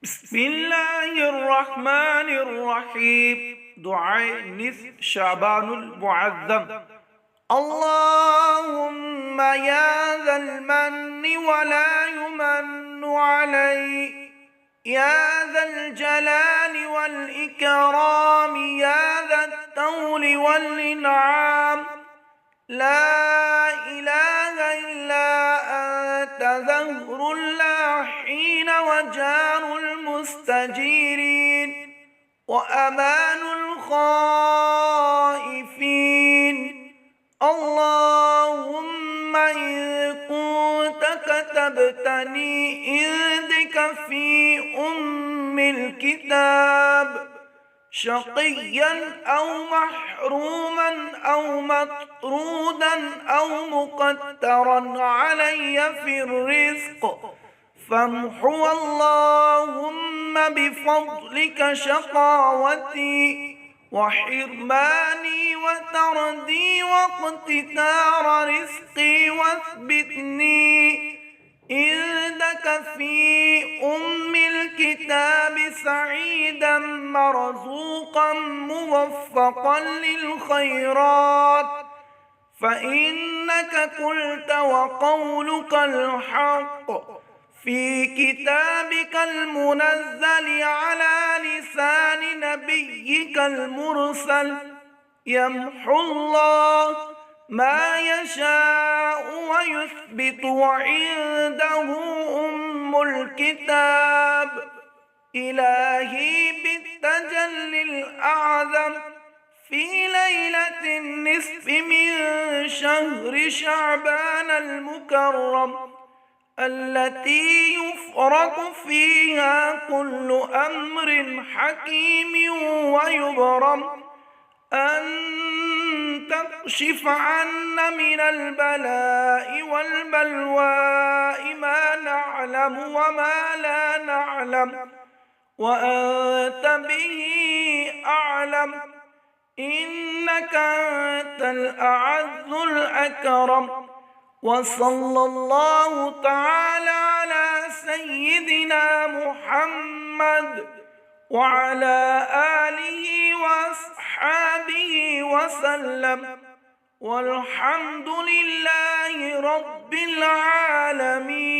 بسم الله الرحمن الرحيم. دعاء نصف شعبان المعظم. اللهم يا ذا المن ولا يمن علي، يا ذا الجلال والإكرام، يا ذا الطول والإنعام، لا إله إلا أنت ذهر اللاحين وجار المستجيرين وأمان الخائفين. اللهم إن كنت كتبتني عندك في الكتاب شقيا أو محروما أو مطرودا أو مقترا علي في الرزق، فامحو اللهم بفضلك شقاوتي وحرماني وتردي واقتتار رزقي، واثبتني عندك في الكتاب سعيدا مرزوقا موفقا للخيرات، فإنك قلت وقولك الحق في كتابك المنزل على لسان نبيك المرسل. يمحو الله ما يشاء ويثبت وعنده الكتاب. إلهي بالتجلي الأعظم في ليلة النصف من شهر شعبان المكرم، التي يفرق فيها كل أمر حكيم ويبرم، أن تكشف عنا من البلاء والبلواء ما نعلم وما لا نعلم، وأنت به أعلم، إنك أنت الأعز الأكرم. وصلى الله تعالى على سيدنا محمد وعلى آله وأصحابه وسلم، والحمد لله رب العالمين.